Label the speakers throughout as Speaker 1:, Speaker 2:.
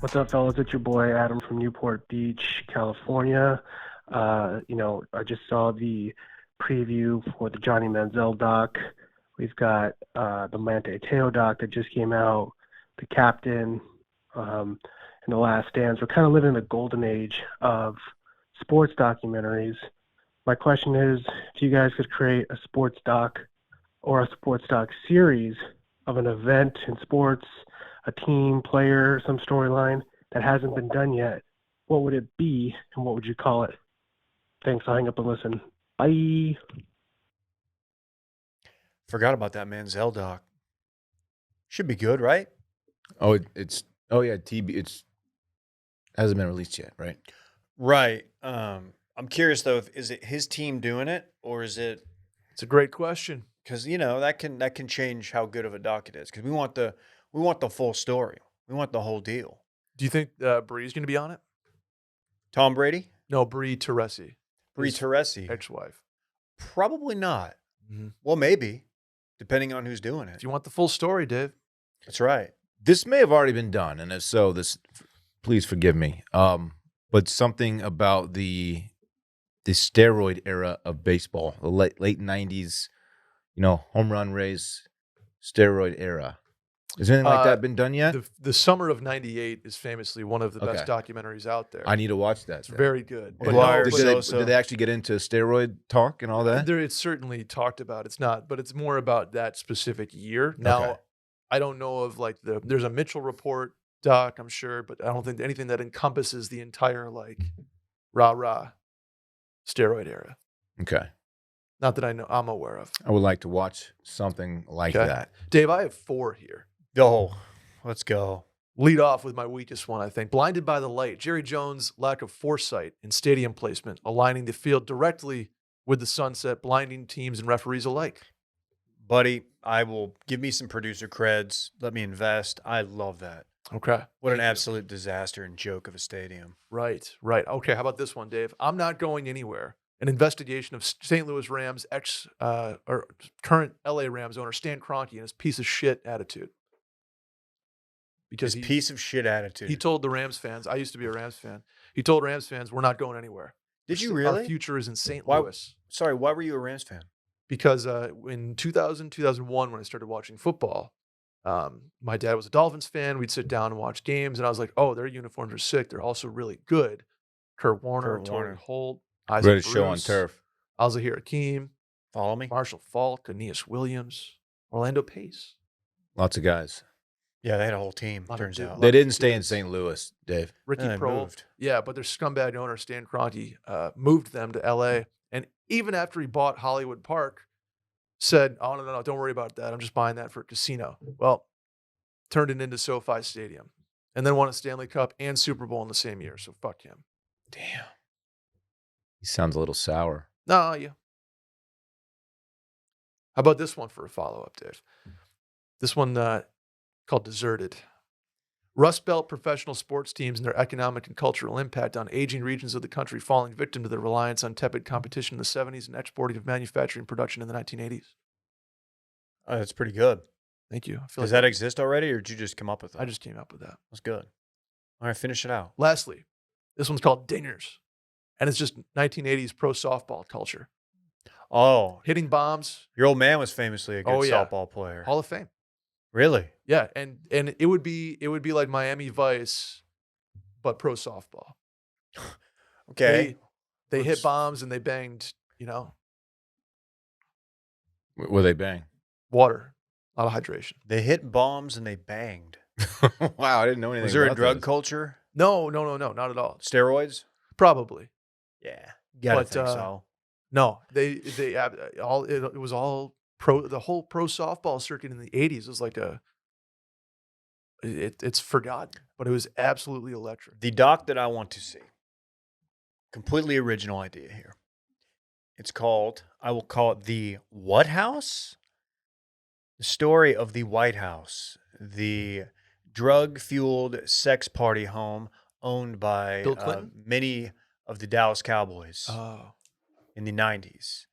Speaker 1: What's up, fellas? It's your boy Adam from Newport Beach, California. I just saw the preview for the Johnny Manziel doc. We've got the Mante Teo doc that just came out, The Captain, and The Last Dance. We're kind of living in the golden age of sports documentaries. My question is, if you guys could create a sports doc or a sports doc series of an event in sports, a team, player, some storyline that hasn't been done yet, what would it be and what would you call it? Thanks. I'll hang up and listen. Bye.
Speaker 2: Forgot about that Manziel doc. Should be good, right?
Speaker 3: Oh, yeah, TB. It's hasn't been released yet, right?
Speaker 2: Right. I'm curious though, is it his team doing it or is it
Speaker 4: It's a great question.
Speaker 2: because that can change how good of a doc it is because we want the full story. We want the whole deal.
Speaker 4: Do you think Bree's going to be on it?
Speaker 2: Tom Brady,
Speaker 4: No, Bree Teresi,
Speaker 2: Bree
Speaker 4: his
Speaker 2: Teresi,
Speaker 4: ex-wife.
Speaker 2: probably not.
Speaker 4: Mm-hmm.
Speaker 2: Well, maybe, depending on who's doing
Speaker 4: If
Speaker 2: it.
Speaker 4: you want the full story, Dave.
Speaker 2: That's right.
Speaker 3: This may have already been done, and if so, please forgive me. But something about the steroid era of baseball, the late '90s, home run race, steroid era. Has anything like that been done yet?
Speaker 4: The summer of '98 is famously one of the best
Speaker 3: Okay.
Speaker 4: documentaries out there.
Speaker 3: I need to watch that.
Speaker 4: It's
Speaker 3: then.
Speaker 4: very good.
Speaker 2: Well, McGuire,
Speaker 3: Did
Speaker 2: Sosa.
Speaker 3: they actually get into steroid talk and all that?
Speaker 4: It's certainly talked about. It's not, but it's more about that specific year. Now,
Speaker 3: Okay.
Speaker 4: I don't know of there's a Mitchell report doc, I'm sure, but I don't think anything that encompasses the entire rah-rah steroid era.
Speaker 3: Okay.
Speaker 4: Not that I'm aware of.
Speaker 3: I would like to watch something like
Speaker 4: Okay.
Speaker 3: that.
Speaker 4: Dave, I have 4 here.
Speaker 2: Oh, let's go.
Speaker 4: Lead off with my weakest one, I think. Blinded by the light. Jerry Jones' lack of foresight in stadium placement, aligning the field directly with the sunset, blinding teams and referees alike.
Speaker 2: Buddy, I will give me some producer creds. Let me invest. I love that.
Speaker 4: Okay.
Speaker 2: What an absolute disaster and joke of a stadium.
Speaker 4: Right. Okay, how about this one, Dave? I'm not going anywhere. An investigation of St. Louis Rams or current LA Rams owner Stan Kroenke and his piece of shit attitude. Because
Speaker 2: His piece of shit attitude.
Speaker 4: he told the Rams fans, I used to be a Rams fan. He told Rams fans, we're not going anywhere.
Speaker 2: Did you
Speaker 4: Our
Speaker 2: really?
Speaker 4: future is in St.
Speaker 2: Why-
Speaker 4: Louis.
Speaker 2: Sorry, why were you a Rams fan?
Speaker 4: Because in 2000, 2001, when I started watching football, my dad was a Dolphins fan. We'd sit down and watch games, and I was like, oh, their uniforms are sick. They're also really good. Kurt Warner,
Speaker 2: Kurt
Speaker 4: Torrey
Speaker 2: Warner.
Speaker 4: Holt, Isaac
Speaker 3: Greatest show on
Speaker 4: Bruce,
Speaker 3: turf.
Speaker 4: Al-Zahir Hakim,
Speaker 2: Follow me?
Speaker 4: Marshall Falk, Aeneas Williams, Orlando Pace.
Speaker 3: Lots of guys.
Speaker 2: Yeah, they had a whole team,
Speaker 4: Lot of
Speaker 2: turns
Speaker 4: dudes.
Speaker 2: out.
Speaker 4: Lot
Speaker 3: They
Speaker 4: of
Speaker 3: didn't stay in
Speaker 4: kids.
Speaker 3: St. Louis, Dave.
Speaker 4: Ricky
Speaker 2: they
Speaker 4: Prohl.
Speaker 2: moved.
Speaker 4: Yeah, but their scumbag owner, Stan Kroenke, moved them to L.A. And even after he bought Hollywood Park, said, oh, no, don't worry about that. I'm just buying that for a casino. Well, turned it into SoFi Stadium. And then won a Stanley Cup and Super Bowl in the same year. So fuck him.
Speaker 3: Damn. He sounds a little sour.
Speaker 4: No, yeah. How about this one for a follow-up, Dave? This one called Deserted. Rust Belt professional sports teams and their economic and cultural impact on aging regions of the country falling victim to their reliance on tepid competition in the 70s and exporting of manufacturing production in the 1980s.
Speaker 2: That's pretty good.
Speaker 4: Thank you. I feel
Speaker 2: Does
Speaker 4: like
Speaker 2: that exist already, or did you just come up with that?
Speaker 4: I just came up with that.
Speaker 2: That's good. All right, finish it out.
Speaker 4: Lastly, this one's called Dingers. And it's just 1980s pro softball culture.
Speaker 2: Oh,
Speaker 4: Hitting bombs,
Speaker 2: your old man was famously a good
Speaker 4: Oh, yeah.
Speaker 2: softball player.
Speaker 4: Hall of Fame.
Speaker 2: Really?
Speaker 4: Yeah, and it would be like Miami Vice, but pro softball.
Speaker 2: Okay.
Speaker 4: They hit
Speaker 2: Let's-
Speaker 4: bombs and they banged,
Speaker 3: Were they bang?
Speaker 4: water, a lot of hydration.
Speaker 2: They hit bombs and they banged.
Speaker 3: Wow, I didn't know anything.
Speaker 2: Was there a
Speaker 3: about
Speaker 2: drug
Speaker 3: those.
Speaker 2: culture?
Speaker 4: No, not at all.
Speaker 2: Steroids?
Speaker 4: Probably.
Speaker 2: Yeah. Gotta
Speaker 4: But,
Speaker 2: think so.
Speaker 4: No, it was all pro. The whole pro softball circuit in the 80s was like it's forgotten, but it was absolutely electric.
Speaker 2: The doc that I want to see, completely original idea here. I will call it The What House? The story of the White House, the drug-fueled sex party home owned by
Speaker 4: Bill Clinton?
Speaker 2: many of the Dallas Cowboys
Speaker 4: Oh,
Speaker 2: in the 90s.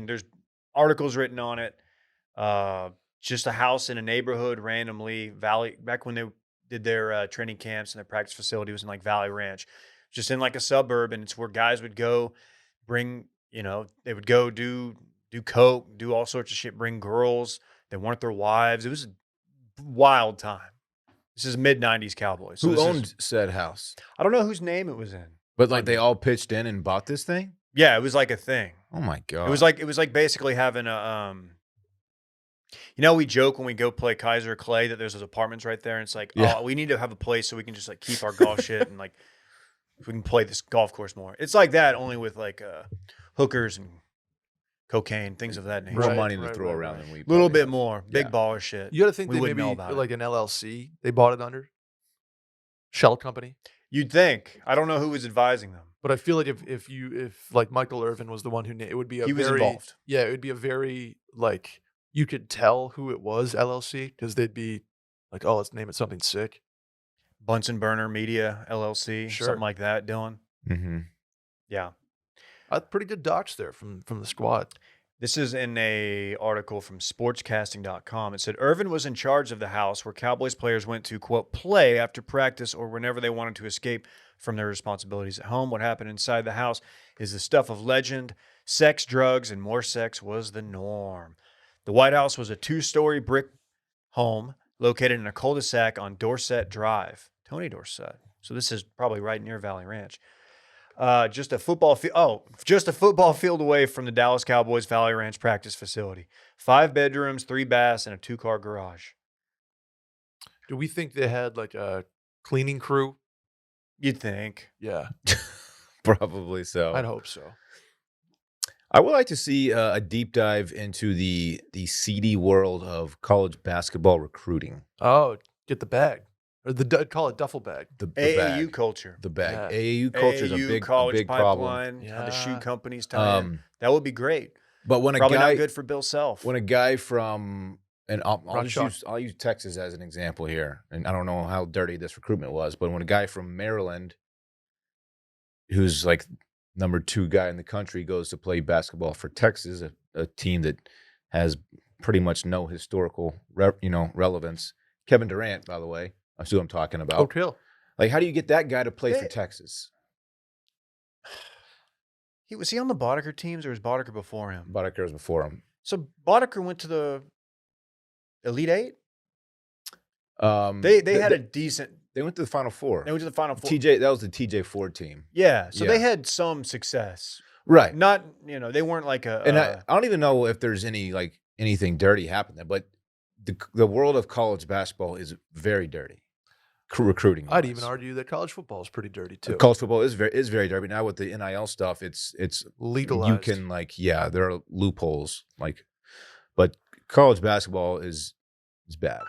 Speaker 2: There's articles written on it. Just a house in a neighborhood randomly, back when they did their training camps and their practice facility was in like Valley Ranch, just in like a suburb, and it's where guys would go bring, they would go do coke, do all sorts of shit, bring girls that weren't their wives. It was a wild time. This is mid-90s Cowboys. So
Speaker 3: Who
Speaker 2: this is-
Speaker 3: owned said house?
Speaker 2: I don't know whose name it was in.
Speaker 3: But like they all pitched in and bought this thing?
Speaker 2: Yeah, it was like a thing.
Speaker 3: Oh my god.
Speaker 2: It was like basically having a we joke when we go play Kaiser Clay that there's those apartments right there, and it's like,
Speaker 3: Yeah.
Speaker 2: oh, we need to have a place so we can just like keep our golf shit and like we can play this golf course more. It's like that, only with like hookers and cocaine, things of that nature.
Speaker 3: more
Speaker 4: Right,
Speaker 3: money to
Speaker 4: right,
Speaker 3: throw
Speaker 4: right,
Speaker 3: around
Speaker 4: right.
Speaker 3: than we
Speaker 2: A little
Speaker 3: probably
Speaker 2: bit
Speaker 3: have.
Speaker 2: more, big
Speaker 3: Yeah.
Speaker 2: baller shit.
Speaker 4: You got to think
Speaker 2: We
Speaker 4: they
Speaker 2: wouldn't
Speaker 4: maybe
Speaker 2: know about it.
Speaker 4: like an LLC they bought it under shell company.
Speaker 2: You'd think. I don't know who was advising them.
Speaker 4: But I feel like if like Michael Irvin was the one who it would be a
Speaker 2: He was
Speaker 4: very
Speaker 2: involved.
Speaker 4: Yeah, it would be a very like you could tell who it was LLC because they'd be like, oh, let's name it something sick.
Speaker 2: Bunsen Burner Media LLC,
Speaker 4: Sure.
Speaker 2: something like that, Dylan.
Speaker 3: Mm-hmm.
Speaker 2: Yeah.
Speaker 4: Pretty good docs there from the squad.
Speaker 2: This is in a article from sportscasting.com. It said Irvin was in charge of the house where Cowboys players went to, quote, play after practice or whenever they wanted to escape from their responsibilities at home. What happened inside the house is the stuff of legend. Sex, drugs, and more sex was the norm. The White House was a 2-story brick home located in a cul-de-sac on Dorset Drive. Tony Dorsett. So this is probably right near Valley Ranch. Just a football field away from the Dallas Cowboys Valley Ranch practice facility. 5 bedrooms, 3 baths, and a 2-car garage.
Speaker 4: Do we think they had like a cleaning crew?
Speaker 2: You'd think.
Speaker 4: Yeah,
Speaker 3: Probably so.
Speaker 4: I'd hope so.
Speaker 3: I would like to see a deep dive into the seedy world of college basketball recruiting.
Speaker 4: Oh, get the bag or call it duffel bag.
Speaker 3: The
Speaker 2: AAU
Speaker 3: bag.
Speaker 2: culture.
Speaker 3: The bag.
Speaker 4: Yeah.
Speaker 3: AAU culture is a
Speaker 2: AAU
Speaker 3: big,
Speaker 2: college
Speaker 3: big problem.
Speaker 2: pipeline. How the shoe
Speaker 4: Yeah.
Speaker 2: companies tie in. That would be great.
Speaker 3: But when
Speaker 2: Probably
Speaker 3: a guy,
Speaker 2: not good for Bill Self.
Speaker 3: when a guy from, and
Speaker 4: Ron Shaw.
Speaker 3: I'll use Texas as an example here, and I don't know how dirty this recruitment was, but when a guy from Maryland, who's like number 2 guy in the country, goes to play basketball for Texas, a team that has pretty much no historical relevance. Kevin Durant, by the way, that's who I'm talking about.
Speaker 4: Oak Hill.
Speaker 3: Like, how do you get that guy to play for
Speaker 2: They-
Speaker 3: Texas?
Speaker 2: Was he on the Boddicker teams or was Boddicker before him?
Speaker 3: Boddicker was before him.
Speaker 2: So Boddicker went to the Elite Eight?
Speaker 3: They
Speaker 2: They had a decent.
Speaker 3: They went to the Final Four.
Speaker 2: They went to the Final Four.
Speaker 3: That was the TJ Ford team.
Speaker 2: Yeah, so
Speaker 3: Yeah.
Speaker 2: they had some success.
Speaker 3: Right.
Speaker 2: Not, they weren't like a.
Speaker 3: And I don't even know if there's anything dirty happened there, but the world of college basketball is very dirty. Recruiting.
Speaker 4: I'd even argue that college football is pretty dirty too.
Speaker 3: College football is very dirty. Now with the NIL stuff, it's
Speaker 4: Legalized.
Speaker 3: You can there are loopholes but college basketball is bad.